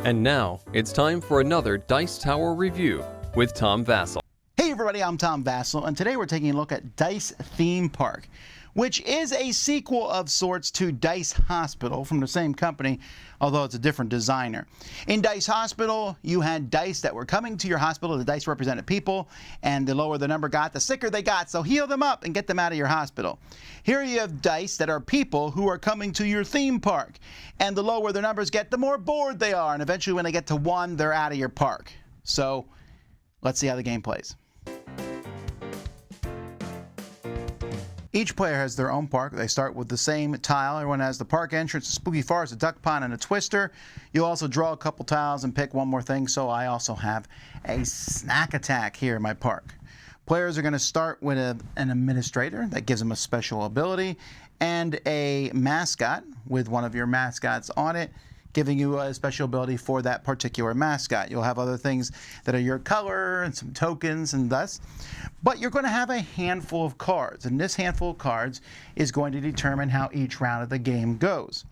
And now, it's time for another Dice Tower review with Tom Vasel. Hey everybody, I'm Tom Vasel, and today we're taking a look at Dice Theme Park, which is a sequel of sorts to Dice Hospital from the same company, although it's a different designer. In Dice Hospital, you had dice that were coming to your hospital. The dice represented people, and the lower the number got, the sicker they got, so heal them up and get them out of your hospital. Here you have dice that are people who are coming to your theme park, and the lower the numbers get, the more bored they are, and eventually when they get to 1, they're out of your park. So, let's see how the game plays. Each player has their own park. They start with the same tile. Everyone has the park entrance, a spooky forest, a duck pond, and a twister. You'll also draw a couple tiles and pick one more thing, so I also have a snack attack here in my park. Players are going to start with an administrator that gives them a special ability, and a mascot with one of your mascots on it, giving you a special ability for that particular mascot. You'll have other things that are your color and some tokens and thus. But you're going to have a handful of cards, and this handful of cards is going to determine how each round of the game goes.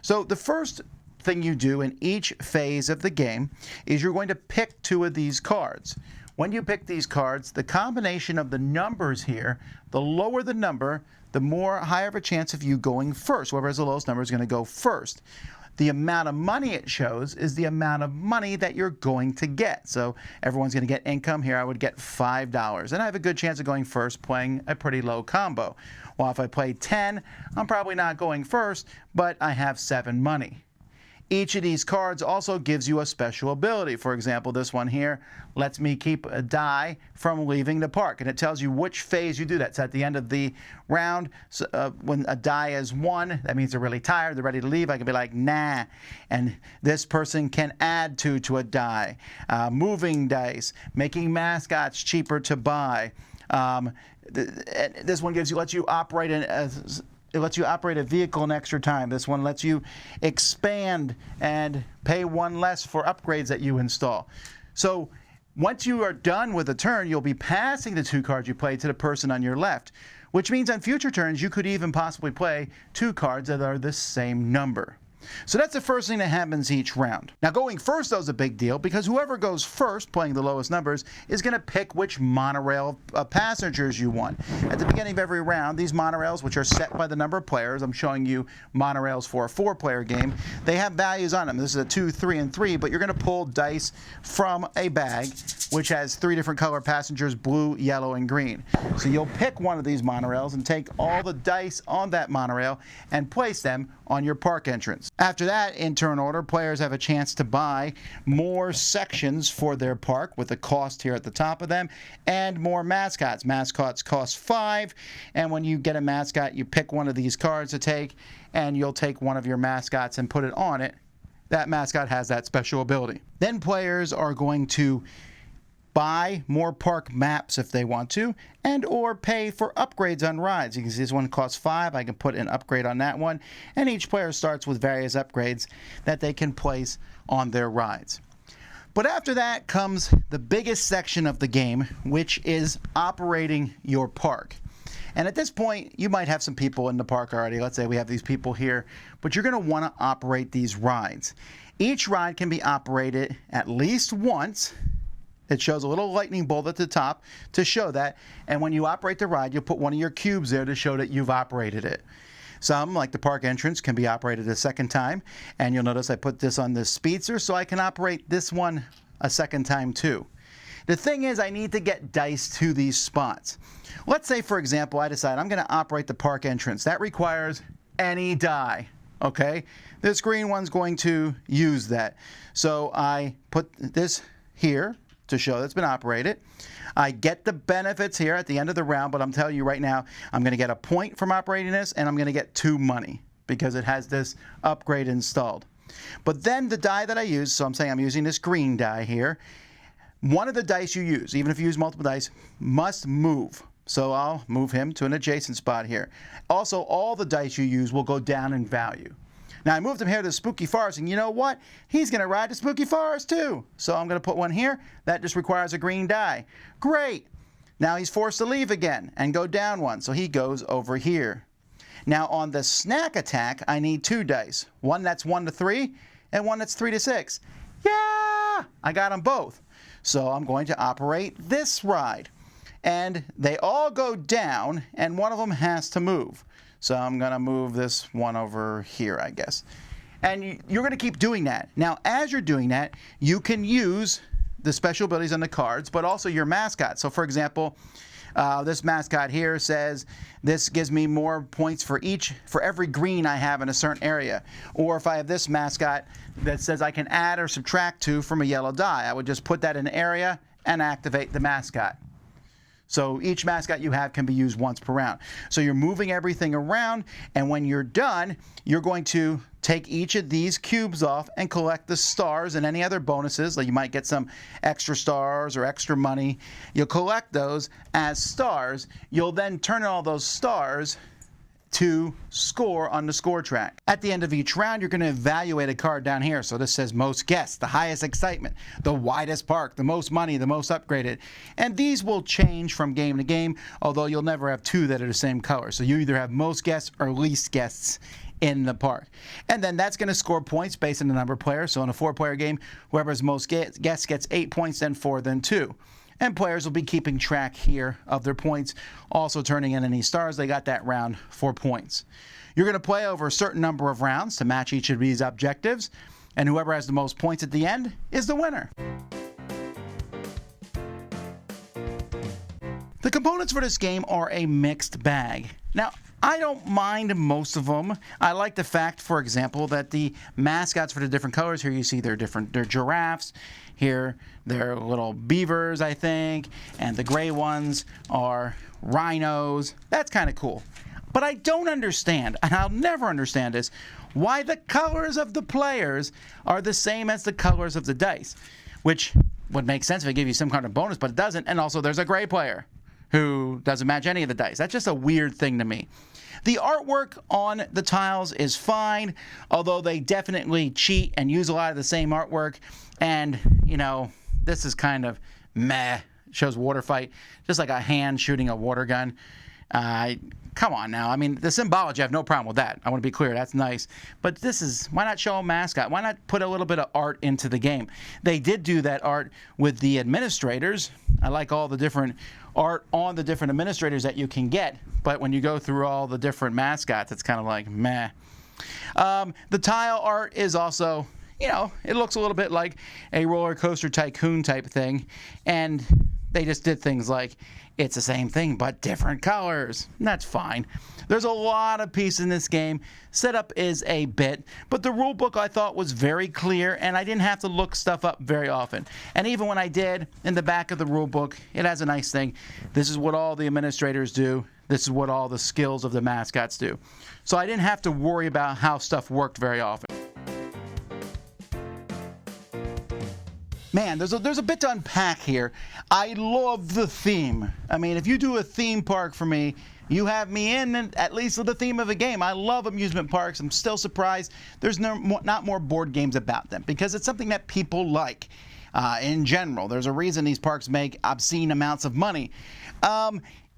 So the first thing you do in each phase of the game is you're going to pick 2 of these cards. When you pick these cards, the combination of the numbers here, the lower the number, the higher of a chance of you going first. Whoever has the lowest number is going to go first. The amount of money it shows is the amount of money that you're going to get. So everyone's going to get income. Here I would get $5. And I have a good chance of going first playing a pretty low combo. While if I play 10, I'm probably not going first, but I have 7 money. Each of these cards also gives you a special ability. For example, this one here lets me keep a die from leaving the park, and it tells you which phase you do that. So at the end of the round, when a die is 1, that means they're really tired, they're ready to leave. I can be like, nah, and this person can add 2 to a die. Moving dice, making mascots cheaper to buy. This one lets you operate it lets you operate a vehicle an extra time. This one lets you expand and pay 1 less for upgrades that you install. So once you are done with a turn, you'll be passing the 2 cards you played to the person on your left, which means on future turns you could even possibly play 2 cards that are the same number. So that's the first thing that happens each round. Now going first though is a big deal because whoever goes first, playing the lowest numbers, is going to pick which monorail passengers you want. At the beginning of every round, these monorails, which are set by the number of players, I'm showing you monorails for a 4-player game, they have values on them. This is a 2, 3, and 3, but you're going to pull dice from a bag which has 3 different color passengers, blue, yellow, and green. So you'll pick one of these monorails and take all the dice on that monorail and place them on your park entrance. After that, in turn order, players have a chance to buy more sections for their park with a cost here at the top of them, and more mascots. Mascots cost 5, and when you get a mascot, you pick one of these cards to take, and you'll take one of your mascots and put it on it. That mascot has that special ability. Then players are going to buy more park maps if they want to, and or pay for upgrades on rides. You can see this one costs 5. I can put an upgrade on that one, and each player starts with various upgrades that they can place on their rides. But after that comes the biggest section of the game, which is operating your park. And at this point, you might have some people in the park already. Let's say we have these people here, but you're going to want to operate these rides. Each ride can be operated at least once. It shows a little lightning bolt at the top to show that, and when you operate the ride, you'll put one of your cubes there to show that you've operated it. Some, like the park entrance, can be operated a second time, and you'll notice I put this on the speedster so I can operate this one a second time too. The thing is, I need to get dice to these spots. Let's say, for example, I decide I'm going to operate the park entrance. That requires any die, okay? This green one's going to use that. So I put this here to show that's been operated. I get the benefits here at the end of the round, but I'm telling you right now, I'm going to get a point from operating this, and I'm going to get 2 money because it has this upgrade installed. But then the die that I use, so I'm saying I'm using this green die here, one of the dice you use, even if you use multiple dice, must move. So I'll move him to an adjacent spot here. Also, all the dice you use will go down in value. Now I moved him here to the spooky forest, and you know what? He's going to ride the spooky forest too. So I'm going to put one here. That just requires a green die. Great. Now he's forced to leave again and go down one, so he goes over here. Now on the snack attack, I need 2 dice. One that's 1 to 3 and one that's 3 to 6. Yeah, I got them both. So I'm going to operate this ride. And they all go down, and one of them has to move. So I'm going to move this one over here, I guess. And you're going to keep doing that. Now, as you're doing that, you can use the special abilities on the cards, but also your mascot. So, for example, this mascot here says this gives me more points for every green I have in a certain area. Or if I have this mascot that says I can add or subtract 2 from a yellow die, I would just put that in an area and activate the mascot. So each mascot you have can be used once per round. So you're moving everything around, and when you're done, you're going to take each of these cubes off and collect the stars and any other bonuses. Like you might get some extra stars or extra money. You'll collect those as stars. You'll then turn all those stars to score on the score track. At the end of each round, you're going to evaluate a card down here. So this says most guests, the highest excitement, the widest park, the most money, the most upgraded. And these will change from game to game, although you'll never have 2 that are the same color. So you either have most guests or least guests in the park. And then that's going to score points based on the number of players. So in a 4-player game, whoever has most guests gets 8 points, then 4, then 2. And players will be keeping track here of their points, also turning in any stars they got that round for points. You're going to play over a certain number of rounds to match each of these objectives, and whoever has the most points at the end is the winner. The components for this game are a mixed bag. Now, I don't mind most of them. I like the fact, for example, that the mascots for the different colors, here you see they're giraffes. Here they're little beavers, I think, and the gray ones are rhinos. That's kind of cool. But I don't understand, and I'll never understand this, why the colors of the players are the same as the colors of the dice, which would make sense if it gave you some kind of bonus, but it doesn't. And also there's a gray player who doesn't match any of the dice. That's just a weird thing to me. The artwork on the tiles is fine, although they definitely cheat and use a lot of the same artwork. And, you know, this is kind of meh. It shows water fight, just like a hand shooting a water gun. Come on now. I mean, the symbology, I have no problem with that. I want to be clear. That's nice. But this is, why not show a mascot? Why not put a little bit of art into the game? They did do that art with the administrators. I like all the different art on the different administrators that you can get. But when you go through all the different mascots, it's kind of like meh. The tile art is also, you know, it looks a little bit like a roller coaster tycoon type thing. And they just did things like, it's the same thing, but different colors. That's fine. There's a lot of pieces in this game. Setup is a bit, but the rule book I thought was very clear, and I didn't have to look stuff up very often. And even when I did, in the back of the rule book, it has a nice thing. This is what all the administrators do. This is what all the skills of the mascots do. So I didn't have to worry about how stuff worked very often. Man, there's a bit to unpack here. I love the theme. I mean, if you do a theme park for me, you have me in at least with the theme of a game. I love amusement parks. I'm still surprised there's not more board games about them because it's something that people like in general. There's a reason these parks make obscene amounts of money.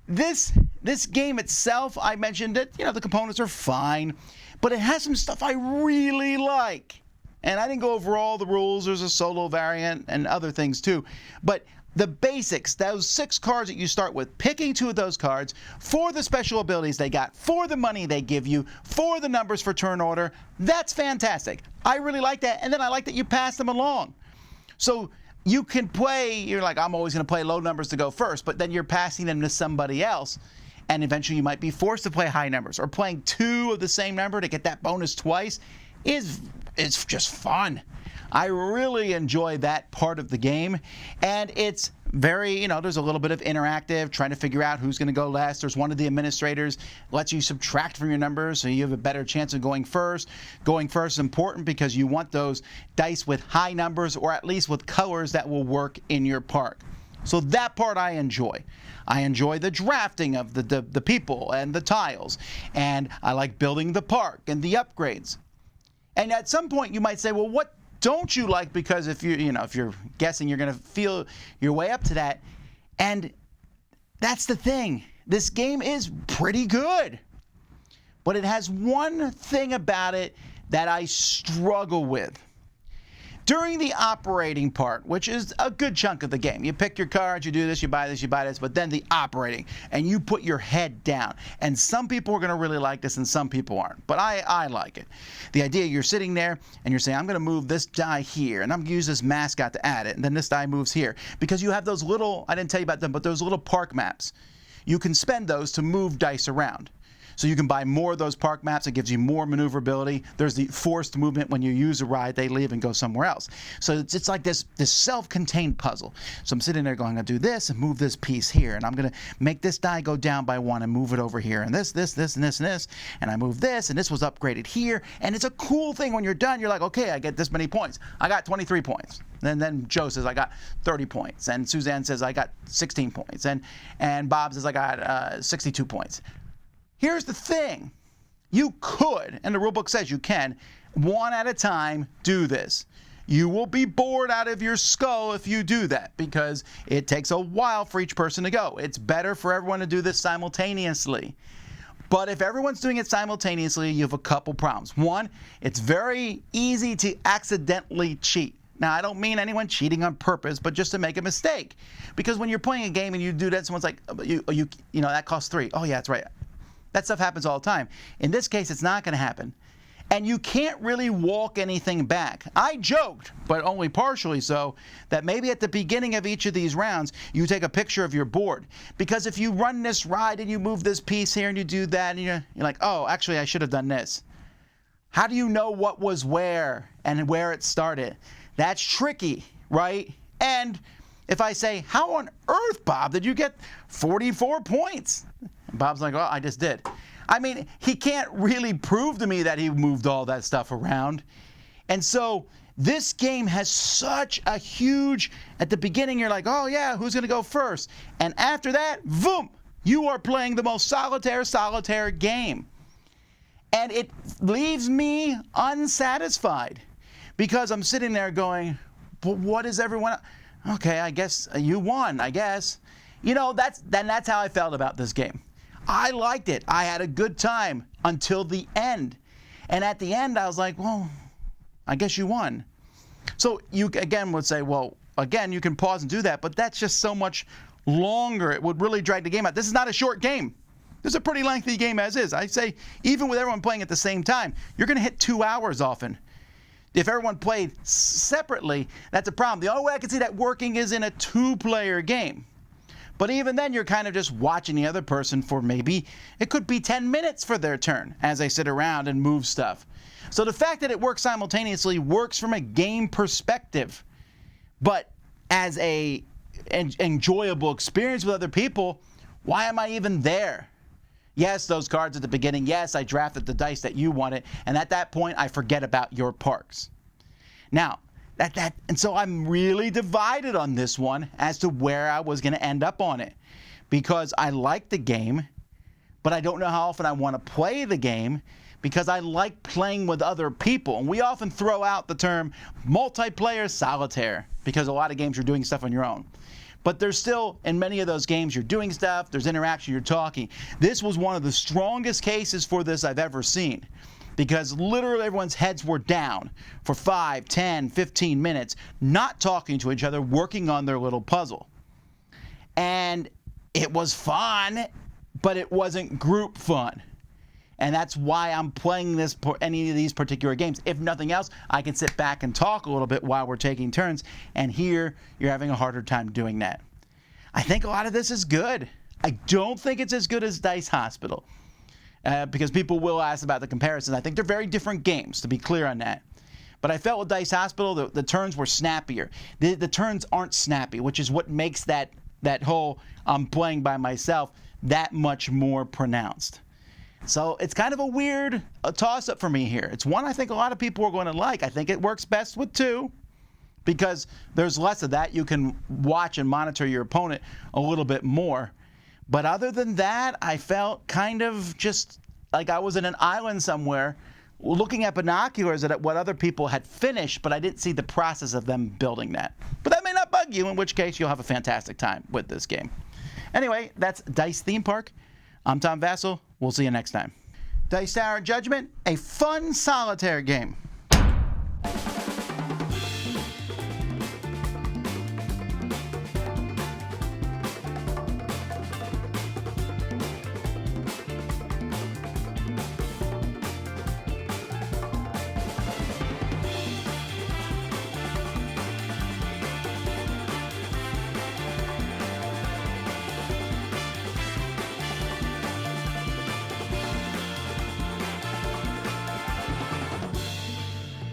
This game itself, I mentioned it, you know, the components are fine, but it has some stuff I really like. And I didn't go over all the rules. There's a solo variant and other things too. But the basics, those 6 cards that you start with, picking 2 of those cards for the special abilities they got, for the money they give you, for the numbers for turn order, that's fantastic. I really like that. And then I like that you pass them along. So you can play, you're like, I'm always going to play low numbers to go first, but then you're passing them to somebody else. And eventually you might be forced to play high numbers, or playing 2 of the same number to get that bonus twice it's just fun. I really enjoy that part of the game, and it's very, you know, there's a little bit of interactive, trying to figure out who's going to go last. There's one of the administrators lets you subtract from your numbers, so you have a better chance of going first. Going first is important because you want those dice with high numbers, or at least with colors that will work in your park. So that part I enjoy. I enjoy the drafting of the people and the tiles, and I like building the park and the upgrades. And at some point you might say, well, what don't you like? Because if you're guessing, you're going to feel your way up to that. And that's the thing. This game is pretty good. But it has one thing about it that I struggle with. During the operating part, which is a good chunk of the game, you pick your cards, you do this, you buy this, but then the operating, and you put your head down. And some people are going to really like this and some people aren't, but I like it. The idea, you're sitting there and you're saying, I'm going to move this die here, and I'm going to use this mascot to add it, and then this die moves here. Because you have those little, I didn't tell you about them, but those little park maps. You can spend those to move dice around. So you can buy more of those park maps. It gives you more maneuverability. There's the forced movement. When you use a ride, they leave and go somewhere else. So it's like this self-contained puzzle. So I'm sitting there going, I'm going to do this and move this piece here. And I'm going to make this die go down by 1 and move it over here. And this, and this, and this. And I move this, and this was upgraded here. And it's a cool thing when you're done. You're like, okay, I get this many points. I got 23 points. And then Joe says, I got 30 points. And Suzanne says, I got 16 points. And Bob says, I got 62 points. Here's the thing. You could, and the rule book says you can, one at a time do this. You will be bored out of your skull if you do that because it takes a while for each person to go. It's better for everyone to do this simultaneously. But if everyone's doing it simultaneously, you have a couple problems. One, it's very easy to accidentally cheat. Now, I don't mean anyone cheating on purpose, but just to make a mistake. Because when you're playing a game and you do that, someone's like, you know, that costs 3. Oh, yeah, that's right. That stuff happens all the time. In this case, it's not going to happen. And you can't really walk anything back. I joked, but only partially so, that maybe at the beginning of each of these rounds, you take a picture of your board. Because if you run this ride and you move this piece here and you do that, and you're like, oh, actually, I should have done this. How do you know what was where and where it started? That's tricky, right? And if I say, how on earth, Bob, did you get 44 points? And Bob's like, well, I just did. I mean, he can't really prove to me that he moved all that stuff around. And so this game has such a huge, at the beginning you're like, oh yeah, who's going to go first? And after that, boom, you are playing the most solitaire game. And it leaves me unsatisfied because I'm sitting there going, but what is everyone? Okay, I guess you won, I guess. You know, that's how I felt about this game. I liked it. I had a good time until the end. And at the end, I was like, well, I guess you won. So you, again, would say, well, again, you can pause and do that, but that's just so much longer. It would really drag the game out. This is not a short game. This is a pretty lengthy game as is. I say, even with everyone playing at the same time, you're going to hit 2 hours often. If everyone played separately, that's a problem. The only way I can see that working is in a 2-player game. But even then, you're kind of just watching the other person for maybe, it could be 10 minutes for their turn as they sit around and move stuff. So the fact that it works simultaneously works from a game perspective. But as a enjoyable experience with other people, why am I even there? Yes, those cards at the beginning. Yes, I drafted the dice that you wanted. And at that point, I forget about your parks. Now, and so I'm really divided on this one as to where I was going to end up on it. Because I like the game, but I don't know how often I want to play the game because I like playing with other people. And we often throw out the term multiplayer solitaire because a lot of games you're doing stuff on your own. But there's still, in many of those games, you're doing stuff, there's interaction, you're talking. This was one of the strongest cases for this I've ever seen. Because literally everyone's heads were down for 5, 10, 15 minutes, not talking to each other, working on their little puzzle. And it was fun, but it wasn't group fun. And that's why I'm playing any of these particular games. If nothing else, I can sit back and talk a little bit while we're taking turns. And here, you're having a harder time doing that. I think a lot of this is good. I don't think it's as good as Dice Hospital. Because people will ask about the comparisons. I think they're very different games, to be clear on that. But I felt with Dice Hospital, the turns were snappier. The turns aren't snappy, which is what makes that whole I'm playing by myself that much more pronounced. So it's kind of a weird toss-up for me here. It's one I think a lot of people are going to like. I think it works best with 2 because there's less of that. You can watch and monitor your opponent a little bit more. But other than that, I felt kind of just like I was in an island somewhere looking at binoculars at what other people had finished, but I didn't see the process of them building that. But that may not bug you, in which case you'll have a fantastic time with this game. Anyway, that's Dice Theme Park. I'm Tom Vasel. We'll see you next time. Dice Tower Judgment, a fun solitaire game.